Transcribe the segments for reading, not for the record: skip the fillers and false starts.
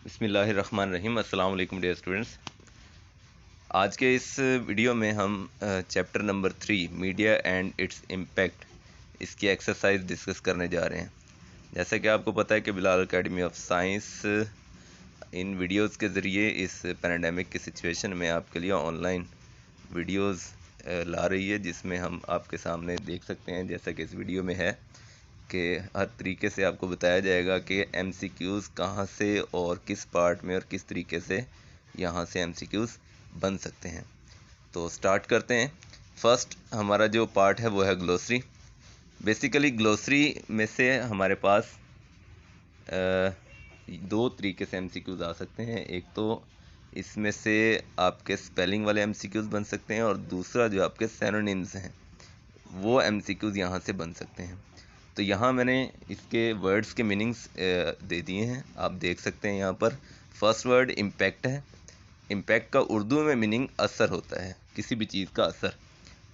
बिस्मिल्लाहिर्रहमानिर्रहीम। अस्सलाम वालेकुम डियर स्टूडेंट्स। आज के इस वीडियो में हम chapter number 3 media and its impact इसकी एक्सरसाइज डिस्कस करने जा रहे हैं। जैसा कि आपको पता है कि Bilal academy of science in videos के ज़रिए इस पैंडेमिक की सिचुएशन में आपके लिए ऑनलाइन वीडियोस ला रही है, जिसमें हम आपके सामने देख सकते हैं, जैसा कि इस वीडियो में है कि हर तरीके से आपको बताया जाएगा कि MCQs कहाँ से और किस पार्ट में और किस तरीके से यहाँ से MCQs बन सकते हैं। तो स्टार्ट करते हैं। फर्स्ट हमारा जो पार्ट है वो है ग्लोसरी। बेसिकली ग्लोसरी में से हमारे पास दो तरीके से MCQs आ सकते हैं। एक तो इसमें से आपके स्पेलिंग वाले MCQs बन सकते हैं और दूसरा जो आपके सिनोनिम्स हैं वो MCQs यहाँ से बन सकते हैं। तो यहाँ मैंने इसके वर्ड्स के मीनिंग्स दे दिए हैं, आप देख सकते हैं। यहाँ पर फर्स्ट वर्ड इम्पैक्ट है। इम्पैक्ट का उर्दू में मीनिंग असर होता है, किसी भी चीज़ का असर,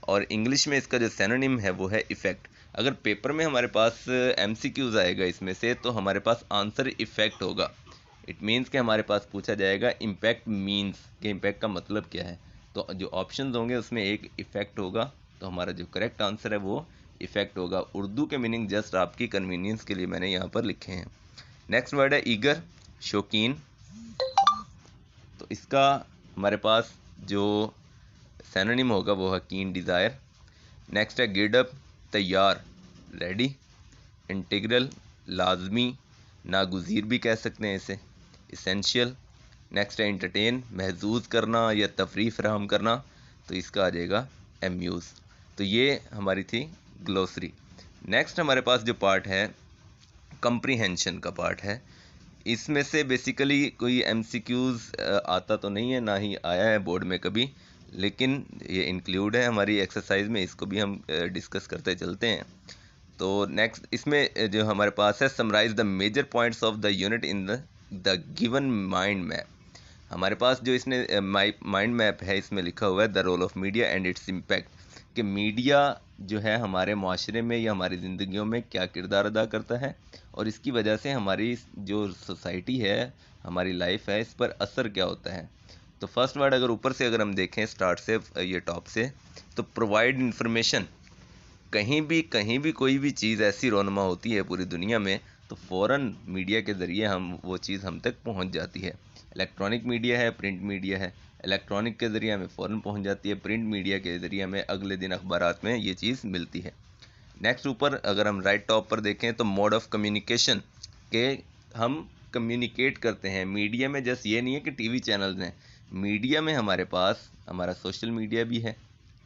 और इंग्लिश में इसका जो सिनोनिम है वो है इफ़ेक्ट। अगर पेपर में हमारे पास MCQs आएगा इसमें से, तो हमारे पास आंसर इफ़ेक्ट होगा। इट मीन्स कि हमारे पास पूछा जाएगा इम्पैक्ट मीन्स कि इम्पैक्ट का मतलब क्या है। तो जो ऑप्शंस होंगे उसमें एक इफ़ेक्ट होगा, तो हमारा जो करेक्ट आंसर है वो इफ़ेक्ट होगा। उर्दू के मीनिंग जस्ट आपकी कन्वीनियंस के लिए मैंने यहाँ पर लिखे हैं। नेक्स्ट वर्ड है ईगर, शौकीन। तो इसका हमारे पास जो सिनोनिम होगा वो है कीन, डिज़ायर। नेक्स्ट है गिड अप, तैयार, रेडी। इंटीग्रल, लाजमी, नागुज़ीर भी कह सकते हैं इसे, इसेंशियल। नेक्स्ट है इंटरटेन, महजूज करना या तफरीह फराहम करना, तो इसका आ जाएगा एम्यूज़। तो ये हमारी थी ग्लोसरी। नेक्स्ट हमारे पास जो पार्ट है कंप्रीहेंशन का पार्ट है। इसमें से बेसिकली कोई MCQs आता तो नहीं है, ना ही आया है बोर्ड में कभी, लेकिन ये इंक्लूड है हमारी एक्सरसाइज में, इसको भी हम डिस्कस करते चलते हैं। तो नेक्स्ट इसमें जो हमारे पास है summarise the major points of the unit in the given mind map. हमारे पास जो इसने माइंड मैप है, इसमें लिखा हुआ है the role of media and its impact, कि मीडिया जो है हमारे माशरे में या हमारी ज़िंदगियों में क्या किरदार अदा करता है और इसकी वजह से हमारी जो सोसाइटी है, हमारी लाइफ है, इस पर असर क्या होता है। तो फर्स्ट वर्ड अगर ऊपर से अगर हम देखें स्टार्ट से, ये टॉप से, तो प्रोवाइड इन्फॉर्मेशन। कहीं भी कोई भी चीज़ ऐसी रोनमा होती है पूरी दुनिया में, तो फ़ौरन मीडिया के ज़रिए वो चीज़ हम तक पहुंच जाती है। इलेक्ट्रॉनिक मीडिया है, प्रिंट मीडिया है। इलेक्ट्रॉनिक के ज़रिए हमें फ़ौरन पहुंच जाती है, प्रिंट मीडिया के ज़रिए हमें अगले दिन अखबारात में ये चीज़ मिलती है। नेक्स्ट ऊपर अगर हम राइट टॉप पर देखें तो मोड ऑफ कम्युनिकेशन, के हम कम्युनिकेट करते हैं मीडिया में। जस्ट ये नहीं है कि TV चैनल्स हैं, मीडिया में हमारे पास हमारा सोशल मीडिया भी है,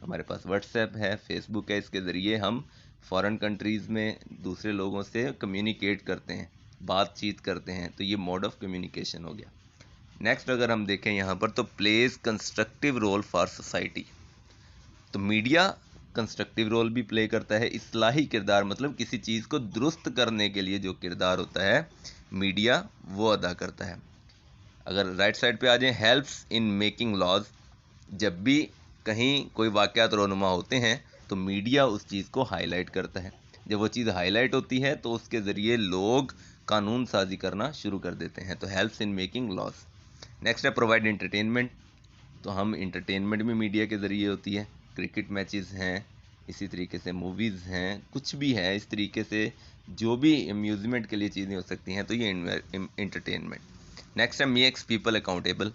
हमारे पास व्हाट्सएप है, फेसबुक है। इसके ज़रिए हम फॉरेन कंट्रीज़ में दूसरे लोगों से कम्युनिकेट करते हैं, बातचीत करते हैं। तो ये मोड ऑफ कम्युनिकेशन हो गया। नेक्स्ट अगर हम देखें यहाँ पर तो plays constructive role for society. तो मीडिया कंस्ट्रक्टिव रोल भी प्ले करता है, इस्लाही किरदार, मतलब किसी चीज़ को दुरुस्त करने के लिए जो किरदार होता है मीडिया वो अदा करता है। अगर राइट साइड पे आ जाएं, हेल्प्स इन मेकिंग लॉज। जब भी कहीं कोई वाक़यात रोनुमा होते हैं तो मीडिया उस चीज़ को हाईलाइट करता है। जब वो चीज़ हाईलाइट होती है तो उसके ज़रिए लोग कानून साजी करना शुरू कर देते हैं। तो helps in making laws. Next है प्रोवाइड एंटरटेनमेंट। तो हम इंटरटेनमेंट भी मीडिया के ज़रिए होती है। क्रिकेट मैचेस हैं, इसी तरीके से मूवीज़ हैं, कुछ भी है इस तरीके से, जो भी अम्यूज़मेंट के लिए चीज़ें हो सकती हैं, तो ये इंटरटेनमेंट। नेक्स्ट है मेक्स पीपल अकाउंटेबल।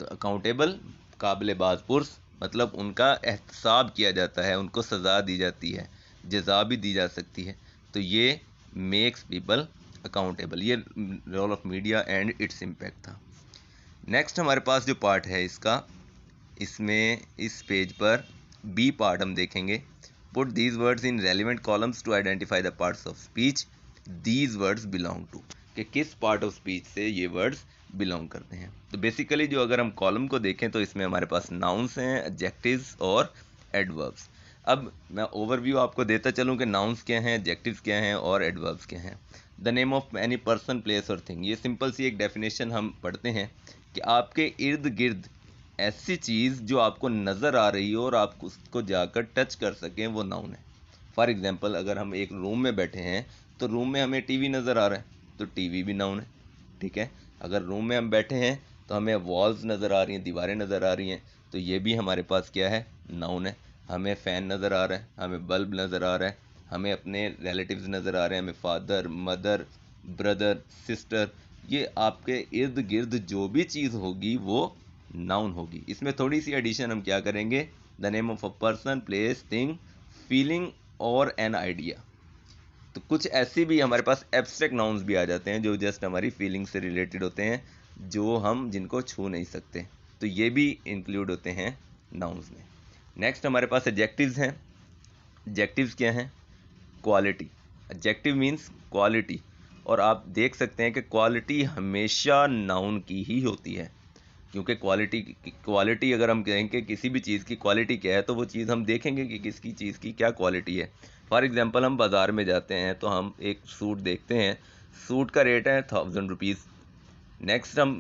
तो अकाउंटेबल काबिल बाज़पुरस, मतलब उनका एहतसाब किया जाता है, उनको सज़ा दी जाती है, जज़ा भी दी जा सकती है। तो ये मेक्स पीपल अकाउंटेबल, ये role of media and its impact था। नेक्स्ट हमारे पास जो पार्ट है इसका, इसमें इस पेज पर बी पार्ट हम देखेंगे। Put these words in relevant columns to identify the parts of speech these words belong to, कि किस पार्ट ऑफ स्पीच से ये वर्ड्स बिलोंग करते हैं। तो बेसिकली जो अगर हम कॉलम को देखें तो इसमें हमारे पास नाउन्स हैं, एडजेक्टिव्स और एडवर्ब्स। अब मैं ओवरव्यू आपको देता चलूँ कि नाउन्स क्या हैं, एडजेक्टिव्स क्या हैं और एडवर्ब्स क्या हैं। The name of any person, place और थिंग, ये सिंपल सी एक डेफिनेशन हम पढ़ते हैं कि आपके इर्द गिर्द ऐसी चीज़ जो आपको नज़र आ रही हो और आप उसको जाकर टच कर सकें, वो नाउन है। फॉर एग्जांपल अगर हम एक रूम में बैठे हैं तो रूम में हमें टीवी नज़र आ रहा है, तो टीवी भी नाउन है, ठीक है। अगर रूम में हम बैठे हैं तो हमें वॉल्स नज़र आ रही हैं, दीवारें नज़र आ रही हैं, तो ये भी हमारे पास क्या है, नाउन है। हमें फ़ैन नज़र आ रहा है, हमें बल्ब नज़र आ रहा है, हमें अपने रिलेटिव्स नज़र आ रहे हैं, हमें फादर मदर ब्रदर सिस्टर, ये आपके इर्द गिर्द जो भी चीज़ होगी वो नाउन होगी। इसमें थोड़ी सी एडिशन हम क्या करेंगे, the name of a person, place, thing, feeling और एन आइडिया। तो कुछ ऐसी भी हमारे पास एब्स्ट्रैक्ट नाउन्स भी आ जाते हैं जो जस्ट हमारी फीलिंग से रिलेटेड होते हैं, जो हम जिनको छू नहीं सकते, तो ये भी इंक्लूड होते हैं नाउन्स में। नेक्स्ट हमारे पास एडजेक्टिव्स हैं। एडजेक्टिव्स क्या हैं, क्वालिटी। एडजेक्टिव मीन्स क्वालिटी, और आप देख सकते हैं कि क्वालिटी हमेशा नाउन की ही होती है, क्योंकि क्वालिटी अगर हम कहेंगे किसी भी चीज़ की क्वालिटी क्या है, तो वो चीज़ हम देखेंगे कि किसकी चीज़ की क्या क्वालिटी है। फॉर एग्जांपल हम बाज़ार में जाते हैं तो हम एक सूट देखते हैं, सूट का रेट है 1000 रुपीज़। नेक्स्ट हम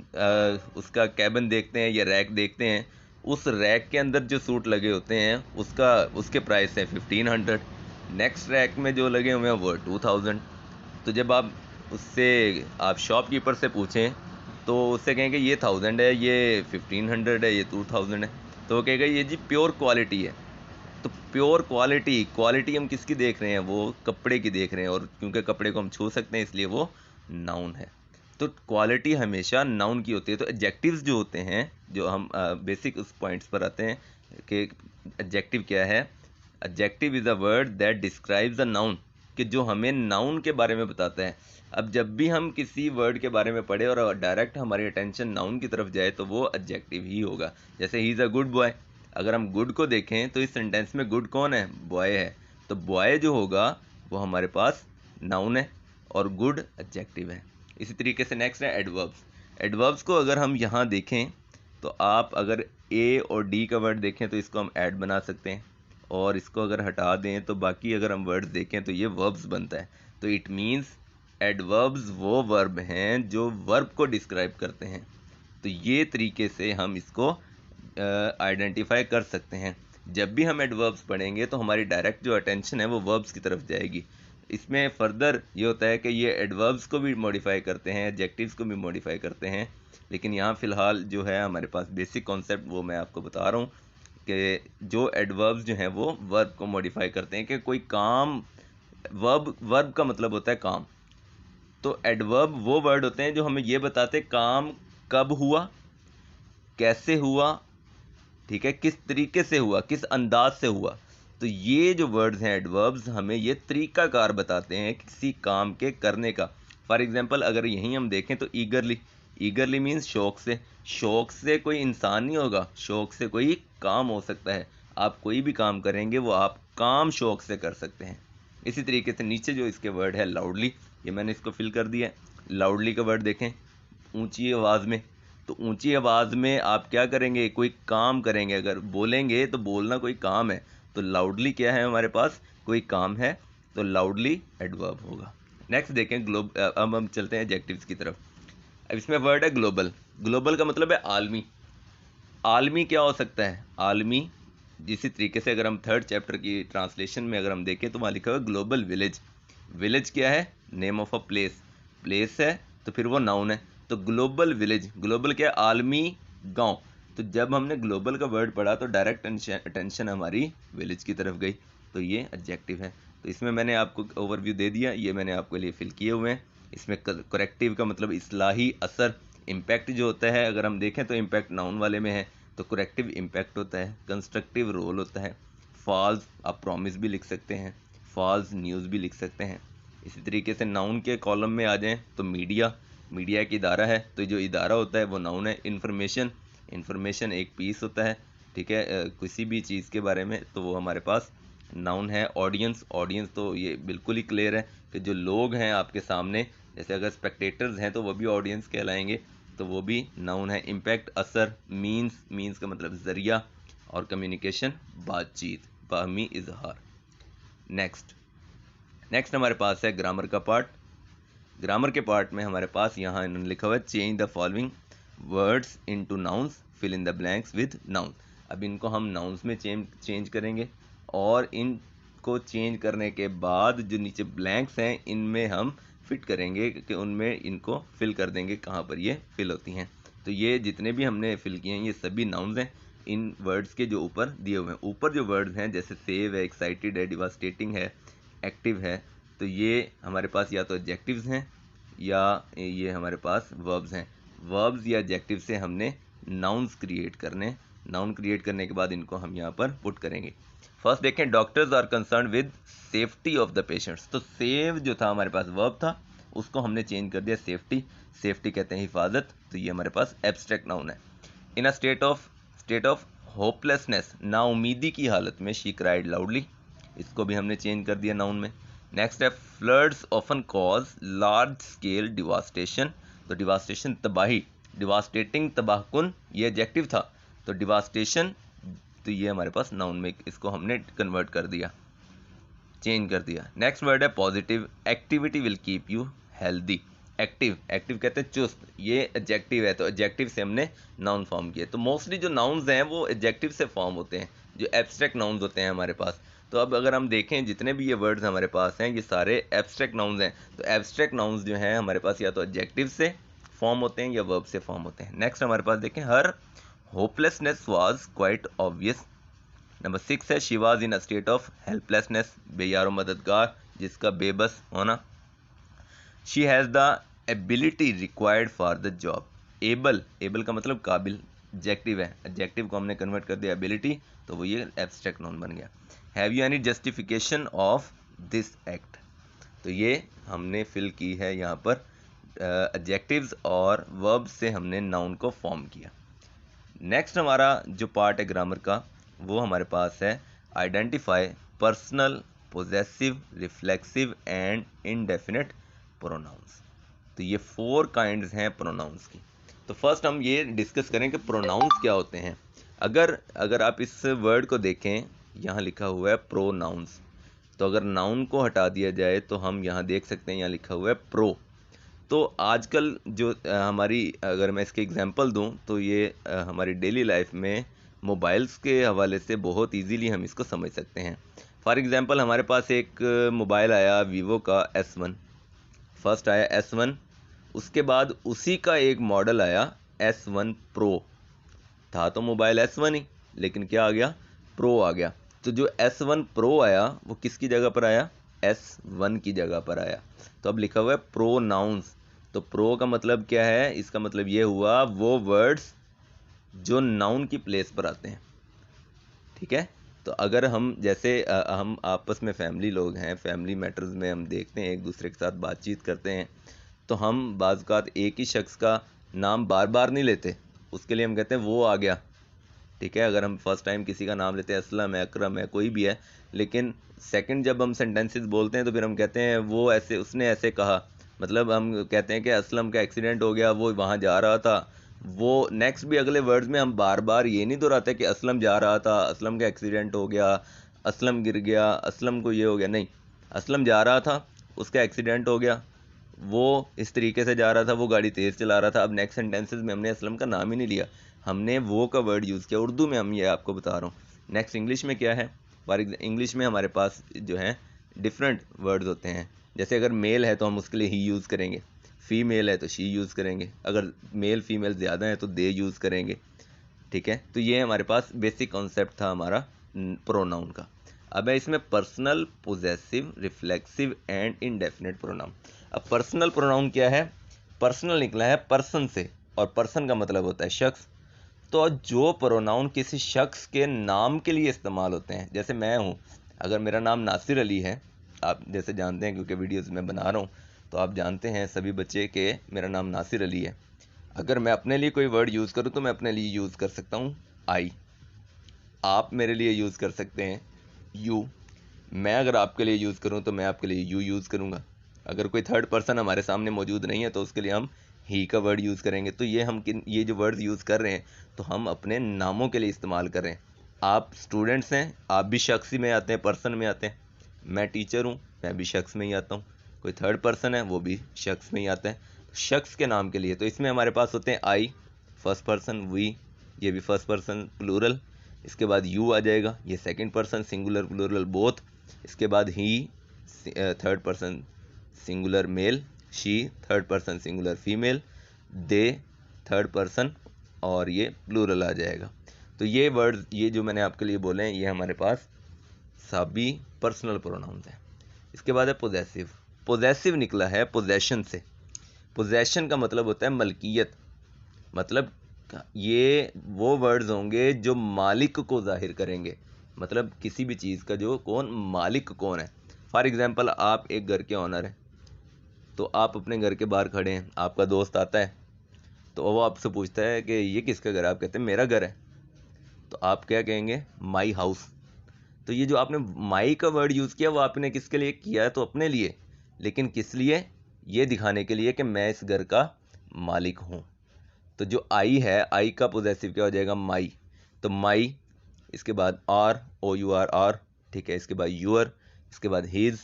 उसका कैबिन देखते हैं या रैक देखते हैं, उस रैक के अंदर जो सूट लगे होते हैं उसके प्राइस है 1500। नेक्स्ट रैक में जो लगे हुए हैं वो 2000। तो जब आप शॉपकीपर से पूछें तो उससे कहेंगे ये 1000 है, ये 1500 है, ये 2000 है, तो वो कहेगा ये जी प्योर क्वालिटी है। तो प्योर क्वालिटी हम किसकी देख रहे हैं, वो कपड़े की देख रहे हैं, और क्योंकि कपड़े को हम छू सकते हैं इसलिए वो नाउन है। तो क्वालिटी हमेशा नाउन की होती है। तो एडजेक्टिव्स जो होते हैं, जो हम बेसिक उस पॉइंट्स पर आते हैं कि एडजेक्टिव क्या है। Adjective is a word that describes a noun, कि जो हमें नाउन के बारे में बताता है। अब जब भी हम किसी वर्ड के बारे में पढ़े और डायरेक्ट हमारी अटेंशन नाउन की तरफ जाए तो वो एडजेक्टिव ही होगा। जैसे he is a good boy, अगर हम गुड को देखें तो इस सेंटेंस में गुड कौन है, बॉय है, तो बॉय जो होगा वो हमारे पास नाउन है और गुड एडजेक्टिव है। इसी तरीके से नेक्स्ट है एडवर्ब्स। एडवर्ब्स को अगर हम यहाँ देखें तो आप अगर ए और डी का वर्ड देखें तो इसको हम ऐड बना सकते हैं, और इसको अगर हटा दें तो बाकी अगर हम वर्ड्स देखें तो ये वर्ब्स बनता है। तो इट मीन्स एडवर्ब्स वो वर्ब हैं जो वर्ब को डिस्क्राइब करते हैं। तो ये तरीके से हम इसको आइडेंटिफाई कर सकते हैं। जब भी हम एडवर्ब्स पढ़ेंगे तो हमारी डायरेक्ट जो अटेंशन है वो वर्ब्स की तरफ जाएगी। इसमें फर्दर ये होता है कि ये एडवर्ब्स को भी मॉडिफाई करते हैं, एडजेक्टिव्स को भी मॉडिफाई करते हैं, लेकिन यहाँ फ़िलहाल जो है हमारे पास बेसिक कॉन्सेप्ट वो मैं आपको बता रहा हूँ कि जो एडवर्ब्स जो हैं वो वर्ब को मॉडिफाई करते हैं कि कोई काम, वर्ब का मतलब होता है काम। तो एडवर्ब वो वर्ड होते हैं जो हमें ये बताते हैं काम कब हुआ, कैसे हुआ, ठीक है, किस तरीके से हुआ, किस अंदाज से हुआ। तो ये जो वर्ड्स हैं एडवर्ब्स हमें ये तरीकाकार बताते हैं किसी काम के करने का। फॉर एग्जांपल अगर यहीं हम देखें तो ईगरली मीन्स शौक से कोई इंसान नहीं होगा, शौक से कोई काम हो सकता है। आप कोई भी काम करेंगे वो आप काम शौक से कर सकते हैं। इसी तरीके से नीचे जो इसके वर्ड है लाउडली, ये मैंने इसको फिल कर दिया है। लाउडली का वर्ड देखें, ऊंची आवाज़ में। तो ऊंची आवाज़ में आप क्या करेंगे, कोई काम करेंगे, अगर बोलेंगे तो बोलना कोई काम है, तो लाउडली क्या है हमारे पास, कोई काम है, तो लाउडली एडवर्ब होगा। नेक्स्ट देखें अब हम चलते हैं एडजेक्टिव्स की तरफ। अब इसमें वर्ड है ग्लोबल। ग्लोबल का मतलब है आलमी। आलमी क्या हो सकता है, आलमी इसी तरीके से अगर हम 3rd चैप्टर की ट्रांसलेशन में अगर हम देखें तो वहाँ लिखा हुआ है ग्लोबल विलेज। विलेज क्या है, नेम ऑफ अ प्लेस है, तो फिर वो नाउन है। तो ग्लोबल विलेज, ग्लोबल क्या है, आलमी गांव। तो जब हमने ग्लोबल का वर्ड पढ़ा तो डायरेक्ट अटेंशन हमारी विलेज की तरफ गई, तो ये एडजेक्टिव है। तो इसमें मैंने आपको ओवरव्यू दे दिया, ये मैंने आपके लिए फिल किए हुए हैं। इसमें करेक्टिव का मतलब इस्लाही असर। इम्पैक्ट जो होता है अगर हम देखें तो इम्पैक्ट नाउन वाले में है, तो करेक्टिव इम्पैक्ट होता है। कंस्ट्रक्टिव रोल होता है। फॉल्स आप प्रॉमिस भी लिख सकते हैं, फॉल्स न्यूज़ भी लिख सकते हैं। इसी तरीके से नाउन के कॉलम में आ जाएं तो मीडिया एक इदारा है, तो जो इदारा होता है वो नाउन है। इन्फॉर्मेशन एक पीस होता है, ठीक है, किसी भी चीज़ के बारे में, तो वो हमारे पास नाउन है। ऑडियंस तो ये बिल्कुल ही क्लियर है कि जो लोग हैं आपके सामने, जैसे अगर स्पेक्टेटर्स हैं तो वो भी ऑडियंस कहलाएंगे, तो वो भी नाउन है। इम्पैक्ट असर, मीन्स का मतलब ज़रिया, और कम्युनिकेशन बातचीत, बाहमी इजहार। नेक्स्ट हमारे पास है ग्रामर का पार्ट। ग्रामर के पार्ट में हमारे पास यहाँ इन्होंने लिखा हुआ है change the following words into nouns fill in the blanks with noun. अब इनको हम नाउन्स में चेंज करेंगे और इनको चेंज करने के बाद जो नीचे ब्लैंक्स हैं इनमें हम फिट करेंगे कि उनमें इनको फिल कर देंगे कहाँ पर ये फिल होती हैं। तो ये जितने भी हमने फिल किए हैं ये सभी नाउन्स हैं इन वर्ड्स के जो ऊपर दिए हुए हैं। ऊपर जो वर्ड्स हैं जैसे सेव है, एक्साइटेड है, डिवास्टेटिंग है, एक्टिव है, तो ये हमारे पास या तो एडजेक्टिव्स हैं या ये हमारे पास वर्ब्स हैं। वर्ब्स या एडजेक्टिव से हमने नाउन्स क्रिएट करने, नाउन क्रिएट करने के बाद इनको हम यहाँ पर पुट करेंगे। फर्स्ट देखें, doctors are concern with safety of the patients. तो सेव जो था हमारे पास वर्ब था उसको हमने चेंज कर दिया सेफ्टी। सेफ्टी कहते हैं हिफाजत, तो ये हमारे पास एब्स्ट्रैक्ट नाउन है। इन अ स्टेट ऑफ होपलेसनेस, नाउमीदी की हालत में, शी क्राइड लाउडली, इसको भी हमने चेंज कर दिया नाउन में। नेक्स्ट है, floods often cause large scale devastation. तो डिवास्टेशन तबाही, डिवास्टेटिंग तबाहकुन, ये एडजेक्टिव था, तो डिवास्टेशन तो ये हमारे पास नाउन में, इसको हमने कन्वर्ट कर दिया, चेंज कर दिया। नेक्स्ट वर्ड है positive, activity will keep you healthy. Active, active कहते हैं चुस्त, ये एडजेक्टिव है, तो एडजेक्टिव से हमने नाउन फॉर्म किए। तो मोस्टली जो नाउन्स हैं वो एडजेक्टिव से फॉर्म होते हैं, जो एब्स्ट्रैक्ट नाउन्स होते हैं हमारे पास। तो अब अगर हम देखें जितने भी ये वर्ड्स हमारे पास हैं ये सारे एब्स्ट्रैक्ट नाउन्स हैं। तो एब्स्ट्रैक्ट नाउन्स जो हैं हमारे पास या तो एडजेक्टिव से फॉर्म होते हैं या वर्ब से फॉर्म होते हैं। नेक्स्ट हमारे पास देखें, her hopelessness was quite obvious. Number 6 है, she was in a state of helplessness, बेयारो मददगार, जिसका बेबस होना। She has the ability required for the job. Able, able का मतलब काबिल, एडजेक्टिव है, एडजेक्टिव को हमने कन्वर्ट कर दिया एबिलिटी, तो वो ये एब्स्ट्रैक्ट नाउन बन गया। Have you any justification of this act, तो ये हमने फिल की है यहाँ पर एडजेक्टिव्स और वर्ब्स से हमने नाउन को फॉर्म किया। नेक्स्ट हमारा जो पार्ट है ग्रामर का वो हमारे पास है identify personal, possessive, reflexive and indefinite pronounce. तो ये 4 काइंड्स हैं प्रोनाउंस की। तो फर्स्ट हम ये डिस्कस करें कि प्रोनाउंस क्या होते हैं। अगर आप इस वर्ड को देखें, यहाँ लिखा हुआ है प्रोनाउंस, तो अगर नाउन को हटा दिया जाए तो हम यहाँ देख सकते हैं यहाँ लिखा हुआ है प्रो। तो आजकल जो हमारी, अगर मैं इसके एग्जांपल दूं तो ये हमारी डेली लाइफ में मोबाइल्स के हवाले से बहुत इजीली हम इसको समझ सकते हैं। फॉर एग्जांपल हमारे पास एक मोबाइल आया वीवो का S1, फर्स्ट आया S1, उसके बाद उसी का एक मॉडल आया S1 प्रो। था तो मोबाइल S1 ही, लेकिन क्या आ गया, प्रो आ गया। तो जो S1 प्रो आया वो किसकी जगह पर आया, S1 की जगह पर आया। तो अब लिखा हुआ है प्रोनाउंस, तो प्रो का मतलब क्या है, इसका मतलब ये हुआ वो वर्ड्स जो नाउन की प्लेस पर आते हैं। ठीक है, तो अगर हम जैसे हम आपस में फैमिली लोग हैं, फैमिली मैटर्स में हम देखते हैं, एक दूसरे के साथ बातचीत करते हैं, तो हम बाज़ औक़ात एक ही शख्स का नाम बार बार नहीं लेते, उसके लिए हम कहते हैं वो आ गया। ठीक है, अगर हम फर्स्ट टाइम किसी का नाम लेते हैं, असलम है, अकरम है, कोई भी है, लेकिन सेकंड जब हम सेंटेंसेस बोलते हैं तो फिर हम कहते हैं वो ऐसे, उसने ऐसे कहा, मतलब हम कहते हैं कि असलम का एक्सीडेंट हो गया, वो वहाँ जा रहा था। वो नेक्स्ट भी अगले वर्ड्स में हम बार बार ये नहीं दोहराते कि असलम जा रहा था, असलम का एक्सीडेंट हो गया, असलम गिर गया, असलम को ये हो गया, नहीं, असलम जा रहा था, उसका एक्सीडेंट हो गया, वो इस तरीके से जा रहा था, वो गाड़ी तेज़ चला रहा था। अब नेक्स्ट सेंटेंसेस में हमने असलम का नाम ही नहीं लिया, हमने वो का वर्ड यूज़ किया। उर्दू में हम ये आपको बता रहा हूँ। नेक्स्ट इंग्लिश में क्या है, फॉर इंग्लिश में हमारे पास जो है डिफरेंट वर्ड्स होते हैं। जैसे अगर मेल है तो हम उसके लिए ही यूज़ करेंगे, फीमेल है तो शी यूज़ करेंगे, अगर मेल फीमेल ज़्यादा है तो दे यूज़ करेंगे। ठीक है, तो ये हमारे पास बेसिक कॉन्सेप्ट था हमारा प्रोनाउन का। अब है इसमें personal, possessive, reflexive and indefinite pronoun. अब पर्सनल प्रोनाउन क्या है, पर्सनल निकला है पर्सन से, और पर्सन का मतलब होता है शख्स। तो जो प्रोनाउन किसी शख्स के नाम के लिए इस्तेमाल होते हैं, जैसे मैं हूँ, अगर मेरा नाम नासिर अली है, आप जैसे जानते हैं क्योंकि वीडियोस में बना रहा हूँ, तो आप जानते हैं सभी बच्चे कि मेरा नाम नासिर अली है। अगर मैं अपने लिए कोई वर्ड यूज़ करूँ तो मैं अपने लिए यूज़ कर सकता हूँ आई, आप मेरे लिए यूज़ कर सकते हैं यू, मैं अगर आपके लिए यूज़ करूँ तो मैं आपके लिए यू यूज़ करूँगा। अगर कोई थर्ड पर्सन हमारे सामने मौजूद नहीं है तो उसके लिए हम ही का वर्ड यूज़ करेंगे। तो ये जो वर्ड्स यूज़ कर रहे हैं तो हम अपने नामों के लिए इस्तेमाल कर रहे हैं। आप स्टूडेंट्स हैं, आप भी शख्स में आते हैं, पर्सन में आते हैं। मैं टीचर हूँ, मैं भी शख्स में ही आता हूँ। कोई थर्ड पर्सन है वो भी शख्स में ही आता है, शख्स के नाम के लिए। तो इसमें हमारे पास होते हैं आई फर्स्ट पर्सन, वी ये भी फर्स्ट पर्सन प्लूरल। इसके बाद यू आ जाएगा, ये second person singular plural both. इसके बाद ही third person singular male, she third person singular female, they third person, और ये प्लूरल आ जाएगा। तो ये वर्ड, ये जो मैंने आपके लिए बोले हैं, ये हमारे पास सभी पर्सनल प्रोनाउंस हैं। इसके बाद है पोजेसिव। पोजेसिव निकला है पोजेशन से। पोजेशन का मतलब होता है मलकियत, मतलब ये वो वर्ड्स होंगे जो मालिक को जाहिर करेंगे, मतलब किसी भी चीज़ का जो कौन मालिक कौन है। फॉर एग्जांपल आप एक घर के ऑनर हैं, तो आप अपने घर के बाहर खड़े हैं, आपका दोस्त आता है तो वो आपसे पूछता है कि ये किसका घर है, आप कहते हैं मेरा घर है, तो आप क्या कहेंगे, माई हाउस। तो ये जो आपने माई का वर्ड यूज़ किया वो आपने किसके लिए किया है, तो अपने लिए, लेकिन किस लिए, ये दिखाने के लिए कि मैं इस घर का मालिक हूँ। तो जो आई है, आई का पोजेसिव क्या हो जाएगा, माई। तो माई, इसके बाद R, O U R R, ठीक है। इसके बाद यूअर, इसके बाद हिज,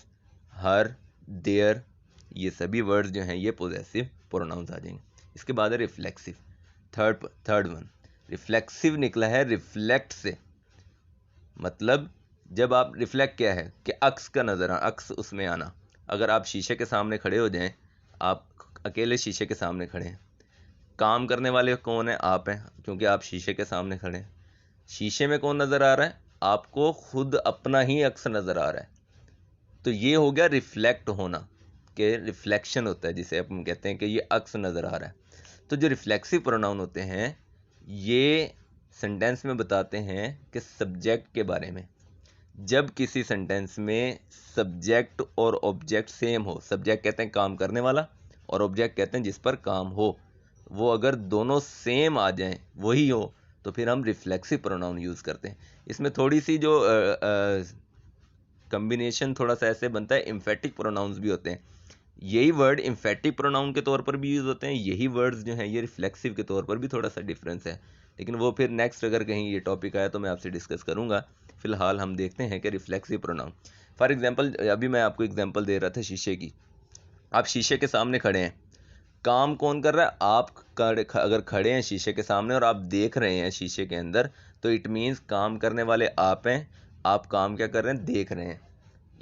हर, देयर, ये सभी वर्ड्स जो हैं ये पोजेसिव प्रोनाउंस आ जाएंगे। इसके बाद है रिफ्लेक्सिव, थर्ड वन। रिफ्लेक्सिव निकला है रिफ्लेक्ट से, मतलब जब आप रिफ्लेक्ट क्या है कि अक्स का नजर आना, अक्स उसमें आना। अगर आप शीशे के सामने खड़े हो जाएं, आप अकेले शीशे के सामने खड़े हैं, काम करने वाले कौन है, आप हैं, क्योंकि आप शीशे के सामने खड़े हैं। शीशे में कौन नजर आ रहा है, आपको खुद अपना ही अक्स नजर आ रहा है। तो ये हो गया रिफ्लेक्ट होना, कि रिफ्लेक्शन होता है जिसे हम कहते हैं कि ये अक्स नजर आ रहा है। तो जो रिफ्लेक्सिव प्रोनाउन होते हैं ये सेंटेंस में बताते हैं कि सब्जेक्ट के बारे में। जब किसी सेंटेंस में सब्जेक्ट और ऑब्जेक्ट सेम हो, सब्जेक्ट कहते हैं काम करने वाला और ऑब्जेक्ट कहते हैं जिस पर काम हो, वो अगर दोनों सेम आ जाएं, वही हो, तो फिर हम रिफ्लेक्सिव प्रोनाउन यूज़ करते हैं। इसमें थोड़ी सी जो कम्बिनेशन थोड़ा सा ऐसे बनता है, इम्फेटिक प्रोनाउंस भी होते हैं। यही वर्ड इम्फेटिक प्रोनाउन के तौर पर भी यूज़ होते हैं, यही वर्ड्स जो हैं ये रिफ्लेक्सिव के तौर पर भी थोड़ा सा डिफरेंस है, लेकिन वो फिर नेक्स्ट अगर कहीं ये टॉपिक आया तो मैं आपसे डिस्कस करूंगा। फिलहाल हम देखते हैं कि रिफ्लेक्सिव प्रोनाउन। फॉर एग्जांपल, अभी मैं आपको एग्जांपल दे रहा था शीशे की। आप शीशे के सामने खड़े हैं, काम कौन कर रहा है, आप अगर खड़े हैं शीशे के सामने और आप देख रहे हैं शीशे के अंदर, तो इट मीन्स काम करने वाले आप हैं, आप काम क्या कर रहे हैं, देख रहे हैं।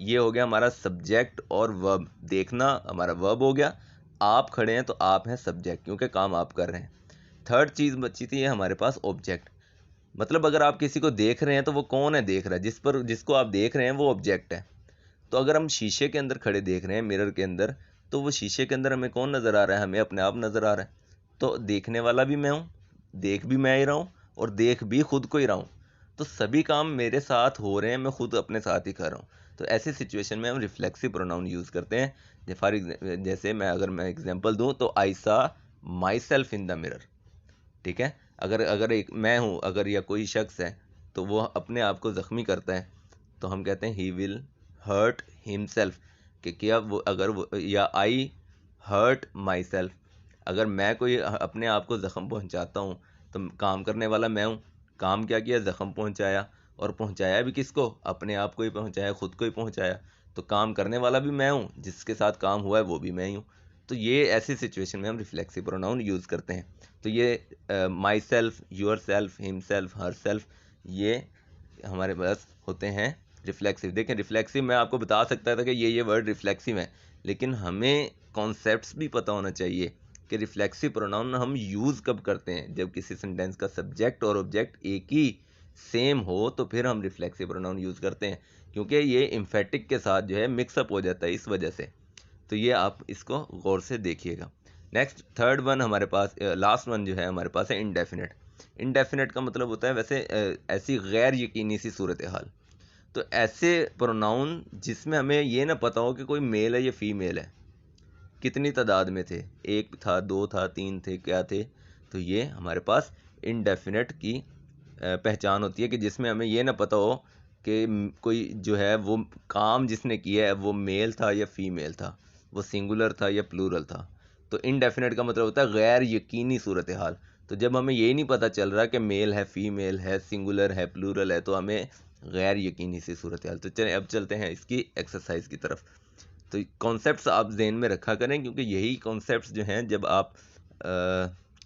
ये हो गया हमारा सब्जेक्ट और वर्ब, देखना हमारा वर्ब हो गया, आप खड़े हैं तो आप हैं सब्जेक्ट, क्योंकि काम आप कर रहे हैं। थर्ड चीज़ बची थी हमारे पास ऑब्जेक्ट, मतलब अगर आप किसी को देख रहे हैं तो वो कौन है देख रहा है, जिसको आप देख रहे हैं वो ऑब्जेक्ट है। तो अगर हम शीशे के अंदर खड़े देख रहे हैं, मिरर के अंदर, तो वो शीशे के अंदर हमें कौन नज़र आ रहा है, हमें अपने आप नज़र आ रहा है। तो देखने वाला भी मैं हूँ, देख भी मैं ही रहा हूँ और देख भी खुद को ही रहा हूँ। तो सभी काम मेरे साथ हो रहे हैं, मैं खुद अपने साथ ही कर रहा हूँ। तो ऐसी सिचुएशन में हम रिफ्लेक्सिव प्रोनाउन यूज़ करते हैं। जैसे अगर मैं एग्जांपल दूँ तो आई सा my self in the mirror, ठीक है। अगर एक मैं हूँ अगर, या कोई शख्स है, तो वो अपने आप को ज़ख्मी करता है, तो हम कहते हैं ही विल हर्ट हिमसेल्फ, कि क्या वो अगर वो, या आई हर्ट माई सेल्फ, अगर मैं कोई अपने आप को ज़ख्म पहुंचाता हूं, तो काम करने वाला मैं हूं, काम क्या किया, ज़ख्म पहुंचाया, और पहुंचाया भी किसको, अपने आप को ही पहुंचाया, खुद को ही पहुंचाया। तो काम करने वाला भी मैं हूं, जिसके साथ काम हुआ है वो भी मैं ही हूं। तो ये ऐसी सिचुएशन में हम रिफ्लेक्सिव प्रोनाउन यूज़ करते हैं। तो ये my self, your self, him self, her self, ये हमारे पास होते हैं रिफ्लेक्सिव। देखें, रिफ्लेक्सिव मैं आपको बता सकता था कि ये वर्ड रिफ्लेक्सिव है, लेकिन हमें कॉन्सेप्ट्स भी पता होना चाहिए कि रिफ्लेक्सिव प्रोनाउन हम यूज़ कब करते हैं। जब किसी सेंटेंस का सब्जेक्ट और ऑब्जेक्ट एक ही सेम हो, तो फिर हम रिफ्लेक्सिव प्रोनाउन यूज़ करते हैं, क्योंकि ये इम्फेटिक के साथ जो है मिक्सअप हो जाता है इस वजह से। तो ये आप इसको गौर से देखिएगा। नेक्स्ट थर्ड वन हमारे पास, लास्ट वन जो है हमारे पास है इंडेफिनेट। इंडेफिनेट का मतलब होता है वैसे ऐसी गैर यकीनी सी सूरत हाल। तो ऐसे प्रोनाउन जिसमें हमें ये ना पता हो कि कोई मेल है या फीमेल है, कितनी तादाद में थे, एक था, दो था, तीन थे, क्या थे। तो ये हमारे पास इंडेफिनेट की पहचान होती है, कि जिसमें हमें ये ना पता हो कि कोई जो है वो काम जिसने किया है वो मेल था या फीमेल था, वो सिंगुलर था या प्लूरल था। तो इनडेफिनेट का मतलब होता है गैर यकीनी सूरत हाल। तो जब हमें यही नहीं पता चल रहा कि मेल है, फीमेल है, सिंगुलर है, प्लूरल है, तो हमें गैर यकीनी सी सूरत हाल। तो चलिए अब चलते हैं इसकी एक्सरसाइज की तरफ। तो कॉन्सेप्ट्स आप जहन में रखा करें, क्योंकि यही कॉन्सेप्ट्स जो हैं जब आप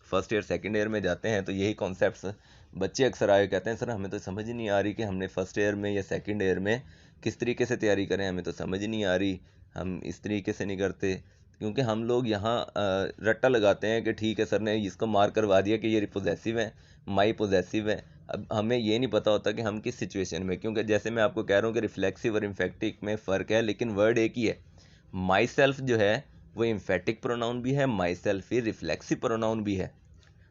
फर्स्ट ईयर सेकेंड ईयर में जाते हैं तो यही कॉन्सेप्ट्स बच्चे अक्सर आए कहते हैं सर हमें तो समझ ही नहीं आ रही कि हमने फर्स्ट ईयर में या सेकंड ईयर में किस तरीके से तैयारी करें, हमें तो समझ ही नहीं आ रही, हम इस तरीके से नहीं करते। क्योंकि हम लोग यहाँ रट्टा लगाते हैं कि ठीक है सर ने इसको मार्क करवा दिया कि ये पोजेसिव है, माई पोजेसिव है। अब हमें ये नहीं पता होता कि हम किस सिचुएशन में, क्योंकि जैसे मैं आपको कह रहा हूँ कि रिफ्लेक्सिव और इम्फेक्टिक में फ़र्क है, लेकिन वर्ड एक ही है। माई सेल्फ जो है वो इम्फेटिक प्रोनाउन भी है, my self he reflexive pronoun भी है,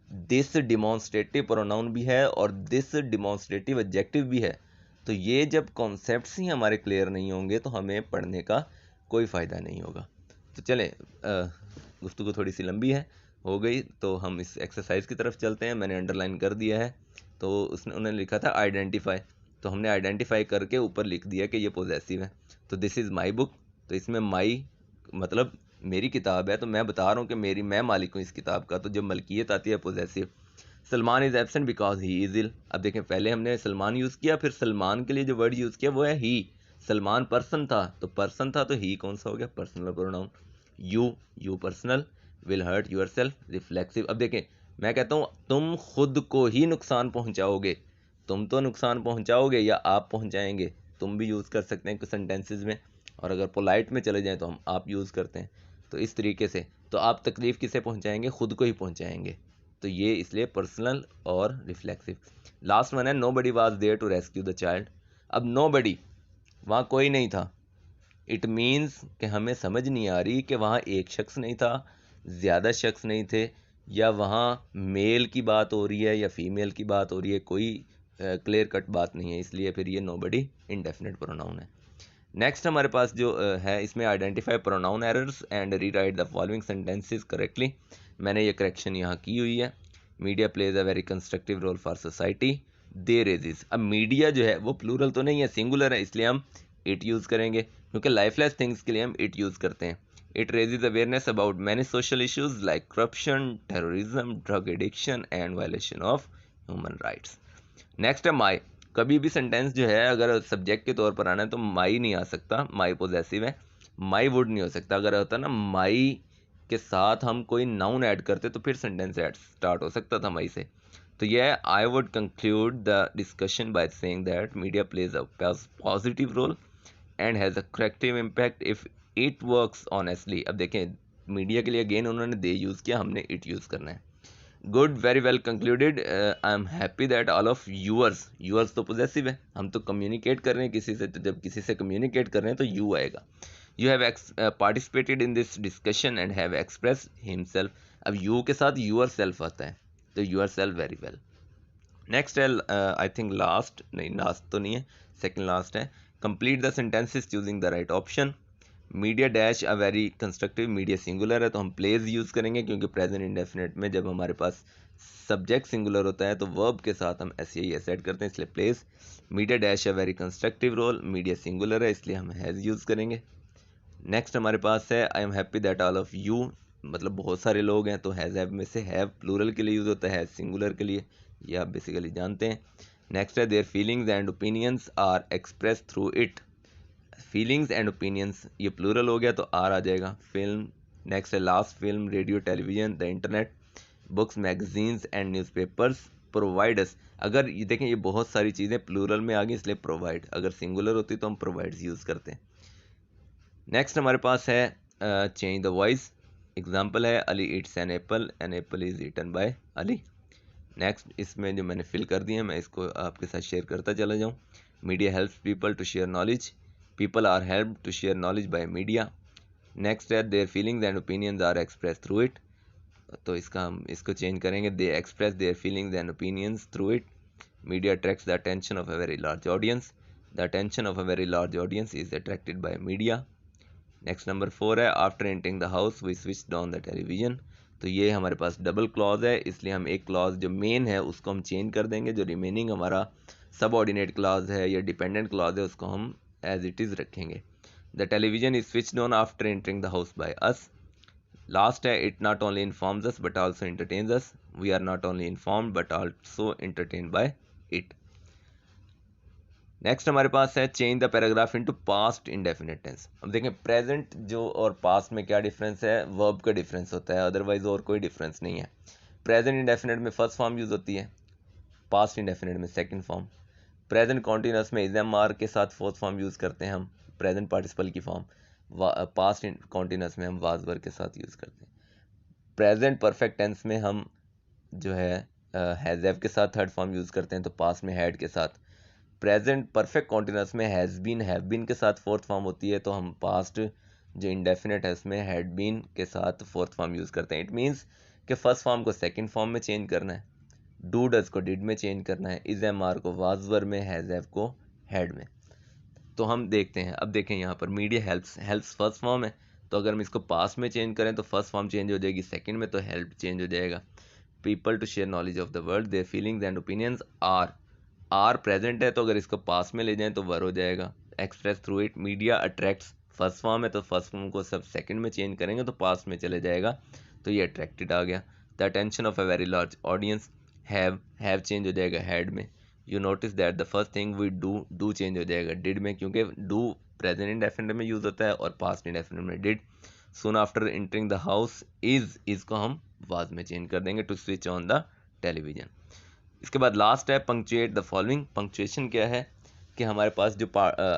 दिस डिमॉन्स्ट्रेटिव प्रोनाउन भी है और दिस डिमॉन्स्ट्रेटिव एडजेक्टिव भी है। तो ये जब कॉन्सेप्ट्स ही हमारे क्लियर नहीं होंगे तो हमें पढ़ने का कोई फ़ायदा नहीं होगा। तो चलें, गुफ्तगू थोड़ी सी लंबी है हो गई, तो हम इस एक्सरसाइज की तरफ चलते हैं। मैंने अंडरलाइन कर दिया है, तो उन्होंने लिखा था आइडेंटिफाई, तो हमने आइडेंटिफाई करके ऊपर लिख दिया कि ये पॉजेसिव है। तो दिस इज़ माई बुक, तो इसमें माई मतलब मेरी किताब है, तो मैं बता रहा हूँ कि मैं मालिक हूँ इस किताब का, तो जब मलकियत आती है possessive. Salman is absent because he is ill. अब देखें, पहले हमने सलमान यूज़ किया, फिर सलमान के लिए जो वर्ड यूज़ किया वो है ही। सलमान पर्सन था, तो पर्सन था, तो ही कौन सा हो गया, personal pronoun. You personal, will hurt yourself reflexive. अब देखें, मैं कहता हूँ तुम खुद को ही नुकसान पहुँचाओगे, तुम तो नुकसान पहुँचाओगे या आप पहुँचाएंगे, तुम भी यूज़ कर सकते हैं कुछ सेंटेंसेज में, और अगर पोलाइट में चले जाएं तो हम आप यूज़ करते हैं। तो इस तरीके से तो आप तकलीफ़ किसे पहुँचाएंगे, खुद को ही पहुँचाएंगे, तो ये इसलिए पर्सनल और रिफ्लेक्सिव। लास्ट वन है nobody was there to rescue the child. अब नो बडी, वहाँ कोई नहीं था, इट मीन्स कि हमें समझ नहीं आ रही कि वहाँ एक शख्स नहीं था, ज़्यादा शख्स नहीं थे, या वहाँ मेल की बात हो रही है या फीमेल की बात हो रही है, कोई क्लियर कट बात नहीं है, इसलिए फिर ये नोबडी इंडेफिनिट प्रोनाउन है। नेक्स्ट हमारे पास जो है, इसमें identify pronoun errors and rewrite the following sentences correctly. मैंने ये करेक्शन यहाँ की हुई है। Media plays a very constructive role for society, they raises. अब मीडिया जो है वो प्लूरल तो नहीं है, सिंगुलर है, इसलिए हम इट यूज़ करेंगे, क्योंकि लाइफलेस थिंग्स के लिए हम इट यूज़ करते हैं। It raises awareness about many social issues like corruption, terrorism, drug addiction and violation of human rights. Next है माई। कभी भी सेंटेंस जो है अगर सब्जेक्ट के तौर पर आना है तो माई नहीं आ सकता, माई पॉजेसिव है। माई वुड नहीं हो सकता, अगर होता ना माई के साथ हम कोई नाउन ऐड करते तो फिर सेंटेंस ऐड स्टार्ट हो सकता था माई से। तो यह I would conclude the discussion by saying that media plays a positive role and has a corrective impact if it works honestly. अब देखें, मीडिया के लिए अगेन उन्होंने दे यूज़ किया, हमने इट यूज़ करना है। Good, very well concluded. I am happy that all of yours तो पोजेसिव है, हम तो कम्युनिकेट कर रहे हैं किसी से, तो जब किसी से कम्युनिकेट कर रहे हैं तो यू आएगा। You have participated in this discussion and have express himself. अब यू के साथ यूअर सेल्फ आता है, तो your self very well. Next है आई थिंक लास्ट, नहीं लास्ट तो नहीं है, सेकेंड लास्ट है, complete the sentences choosing the right option. Media dash a very constructive, media singular है तो हम प्लेज यूज़ करेंगे, क्योंकि प्रेजेंट इंडेफिनिट में जब हमारे पास सब्जेक्ट सिंगुलर होता है तो वर्ब के साथ हम एस ऐड करते हैं, इसलिए plays. Media dash a very constructive role, media singular है इसलिए हम हैज़ यूज़ करेंगे। नेक्स्ट हमारे पास है I am happy that all of you, मतलब बहुत सारे लोग हैं, तो हैज़ हैव में से हैव प्लूरल के लिए यूज़ होता है, हैज़ सिंगुलर के लिए, ये आप बेसिकली जानते हैं। नेक्स्ट है their feelings and opinions are express through it. Feelings and opinions ये प्लूरल हो गया तो आर आ जाएगा। फिल्म, नेक्स्ट है last, film, radio, television, the internet, books, magazines and newspapers provides. अगर ये देखें, ये बहुत सारी चीज़ें प्लूरल में आ गई इसलिए प्रोवाइड, अगर सिंगुलर होती तो हम प्रोवाइड्स यूज़ करते हैं। नेक्स्ट हमारे पास है चेंज द वॉइस। एग्जाम्पल है Ali eats an apple is eaten by Ali. Next, इसमें जो मैंने फिल कर दिए हैं मैं इसको आपके साथ शेयर करता चला जाऊँ। Media helps people to share knowledge, people are helped to share knowledge by media. Next है their feelings and opinions are express through it, तो हम इसको चेंज करेंगे, they express their feelings and opinions through it. Media attracts the attention of a very large audience, the attention of a very large audience is attracted by media. Next number 4 है after entering the house we switch on the television, तो ये हमारे पास double clause है, इसलिए हम एक clause जो main है उसको हम चेंज कर देंगे, जो रिमेनिंग हमारा सब ऑर्डिनेट क्लॉज है या डिपेंडेंट क्लॉज है उसको हम एज इट इज़ रखेंगे। The television is switched on after entering the house by us. Last है it not only informs us but also entertains us, we are not only informed but also entertained by it. Next हमारे पास है change the paragraph into past indefinite tense. अब देखें present जो और past में क्या डिफरेंस है, वर्ब का डिफरेंस होता है, अदरवाइज और कोई डिफरेंस नहीं है। प्रेजेंट इंडेफिनिट में फर्स्ट फॉर्म यूज होती है, पास्ट इंडेफिनिट में सेकंड फॉर्म, प्रेजेंट कॉन्टिन्यूस में इज एम आर के साथ फोर्थ फॉर्म यूज़ करते हैं हम, प्रेजेंट पार्टिसिपल की फॉर्म, पास्ट कॉन्टिन्यूस में हम वाज वर के साथ यूज़ करते हैं, प्रेजेंट परफेक्ट टेंस में हम जो है हैज़ हैव के साथ थर्ड फॉर्म यूज़ करते हैं, तो पास्ट में हैड के साथ, प्रेजेंट परफेक्ट कॉन्टिन्यूस में हैज़ बीन हैव बीन के साथ फोर्थ फॉर्म होती है, तो हम पास्ट जो इंडेफिनिट है उसमें हैड बीन के साथ फोर्थ फॉर्म यूज़ करते हैं। इट मीन्स कि फर्स्ट फॉर्म को सेकंड फॉर्म में चेंज करना है, डू डज को डिड में चेंज करना है, इज एम आर को वाज वर में, हैज़ हैव को हैड में। तो हम देखते हैं, अब देखें यहाँ पर मीडिया हेल्प्स फर्स्ट फॉर्म है, तो अगर हम इसको पास्ट में चेंज करें तो फर्स्ट फॉर्म चेंज हो जाएगी, सेकंड में तो हेल्प चेंज हो जाएगा। People to share knowledge of the world, their feelings and opinions are present है, तो अगर इसको पास्ट में ले जाएं तो वर हो जाएगा, express through it. Media attracts first form है, तो फर्स्ट फॉर्म को सब सेकंड में चेंज करेंगे तो पास्ट में चले जाएगा, तो ये अट्रैक्टेड आ गया। The attention of a very large audience, have change हो जाएगा हैड में। You notice that the first thing we do change हो जाएगा डिड में, क्योंकि डू प्रेजेंट इंडेफिनिट में यूज़ होता है और पास्ट इंडेफिनिट में did. Soon after entering the house, is को हम वाज में चेंज कर देंगे, to switch on the television. इसके बाद लास्ट है पंक्चुएट द फॉलोइंग। पंक्चुएशन क्या है कि हमारे पास जो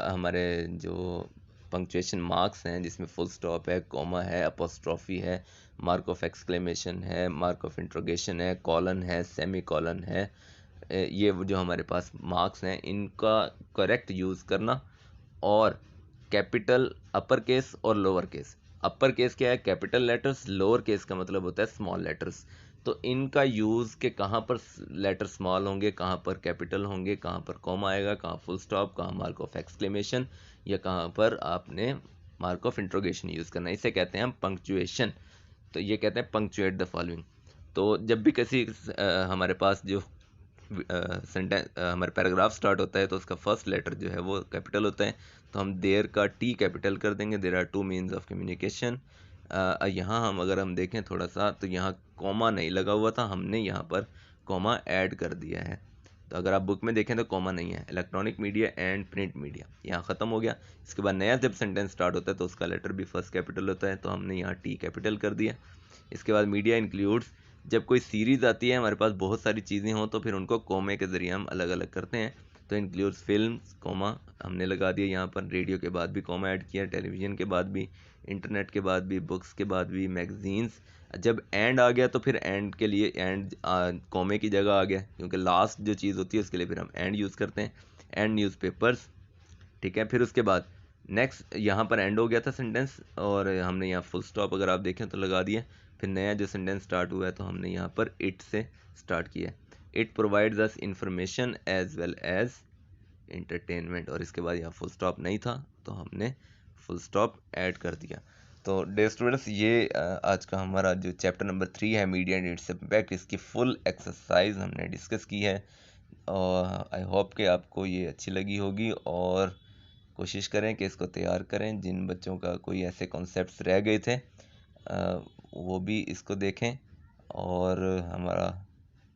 हमारे जो पंक्चुएशन मार्क्स हैं, जिसमें फुल स्टॉप है, कॉमा है, अपोस्ट्रॉफी है, मार्क ऑफ एक्सक्लेमेशन है, मार्क ऑफ इंट्रोगेशन है, कॉलन है, सेमी कॉलन है, ये जो हमारे पास मार्क्स हैं इनका करेक्ट यूज़ करना, और कैपिटल अपर केस और लोअर केस। अपर केस क्या है, कैपिटल लेटर्स, लोअर केस का मतलब होता है स्मॉल लेटर्स। तो इनका यूज़ के कहाँ पर लेटर स्मॉल होंगे, कहाँ पर कैपिटल होंगे, कहाँ पर कॉमा आएगा, कहाँ फुल स्टॉप, कहाँ मार्क ऑफ एक्सक्लेमेशन, या कहाँ पर आपने मार्क ऑफ इंट्रोगेशन यूज़ करना है, इसे कहते हैं हम पंक्चुएशन। तो ये कहते हैं पंक्चुएट द फॉलोइंग। तो जब भी किसी हमारे पास जो सेंटेंस हमारे पैराग्राफ स्टार्ट होता है तो उसका फर्स्ट लेटर जो है वो कैपिटल होता है, तो हम देयर का टी कैपिटल कर देंगे। There are two means of communication. यहाँ हम अगर हम देखें थोड़ा सा, तो यहाँ कॉमा नहीं लगा हुआ था, हमने यहाँ पर कॉमा ऐड कर दिया है। तो अगर आप बुक में देखें तो कॉमा नहीं है। Electronic media and print media यहाँ ख़त्म हो गया। इसके बाद नया जब सेंटेंस स्टार्ट होता है तो उसका लेटर भी फर्स्ट कैपिटल होता है, तो हमने यहाँ टी कैपिटल कर दिया। इसके बाद मीडिया इंक्लूड्स, जब कोई सीरीज़ आती है हमारे पास बहुत सारी चीज़ें हों तो फिर उनको कोमे के ज़रिए हम अलग अलग करते हैं। तो इंक्लूड्स फिल्म्स, कोमा हमने लगा दिया यहाँ पर, रेडियो के बाद भी कोमा ऐड किया, टेलीविज़न के बाद भी, इंटरनेट के बाद भी, बुक्स के बाद भी, मैगजीन्स। जब एंड आ गया तो फिर एंड के लिए एंड कोमे की जगह आ गया, क्योंकि लास्ट जो चीज़ होती है उसके लिए फिर हम एंड यूज़ करते हैं। एंड न्यूज़पेपर्स, ठीक है। फिर उसके बाद नेक्स्ट यहाँ पर एंड हो गया था सेंटेंस, और हमने यहाँ फुल स्टॉप अगर आप देखें तो लगा दिया। फिर नया जो सेंटेंस स्टार्ट हुआ है तो हमने यहाँ पर इट से स्टार्ट किया। It provides us information as well as entertainment, और इसके बाद यहाँ फुल स्टॉप नहीं था तो हमने फुल स्टॉप ऐड कर दिया। तो डे स्टूडेंट्स, ये आज का हमारा जो चैप्टर नंबर 3 है मीडिया एंड इट्स इम्पैक्ट, इसकी फुल एक्सरसाइज हमने डिस्कस की है, और आई होप कि आपको ये अच्छी लगी होगी, और कोशिश करें कि इसको तैयार करें। जिन बच्चों का कोई ऐसे कॉन्सेप्ट्स रह गए थे वो भी इसको देखें, और हमारा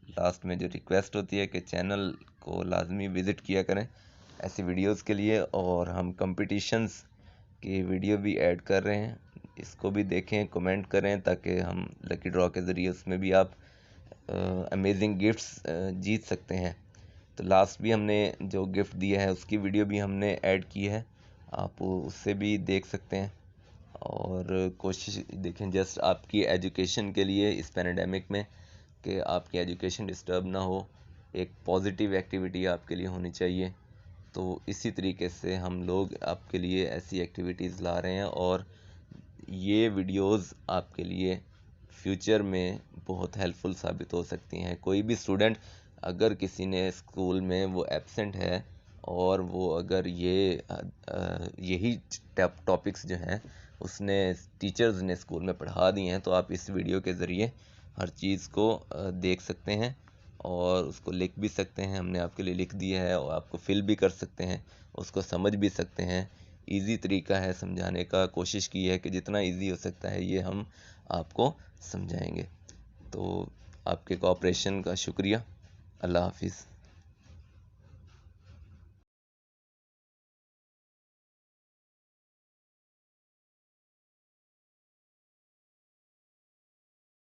लास्ट में जो रिक्वेस्ट होती है कि चैनल को लाजमी विज़िट किया करें ऐसी वीडियोस के लिए, और हम कंपटीशंस की वीडियो भी ऐड कर रहे हैं, इसको भी देखें, कमेंट करें, ताकि हम लकी ड्रॉ के ज़रिए उसमें भी आप अमेजिंग गिफ्ट्स जीत सकते हैं। तो लास्ट भी हमने जो गिफ्ट दिया है उसकी वीडियो भी हमने ऐड की है, आप उससे भी देख सकते हैं। और कोशिश देखें जस्ट आपकी एजुकेशन के लिए इस पैंडेमिक में, कि आपकी एजुकेशन डिस्टर्ब ना हो, एक पॉजिटिव एक्टिविटी आपके लिए होनी चाहिए। तो इसी तरीके से हम लोग आपके लिए ऐसी एक्टिविटीज़ ला रहे हैं, और ये वीडियोस आपके लिए फ्यूचर में बहुत हेल्पफुल साबित हो सकती हैं। कोई भी स्टूडेंट अगर किसी ने स्कूल में वो एब्सेंट है, और वो अगर यही टॉपिक्स जो हैं उसने टीचर्स ने स्कूल में पढ़ा दिए हैं, तो आप इस वीडियो के ज़रिए हर चीज़ को देख सकते हैं और उसको लिख भी सकते हैं। हमने आपके लिए लिख दिया है, और आपको फिल भी कर सकते हैं, उसको समझ भी सकते हैं। इजी तरीका है समझाने का, कोशिश की है कि जितना इजी हो सकता है ये हम आपको समझाएंगे। तो आपके कोऑपरेशन का शुक्रिया। अल्लाह हाफिज़।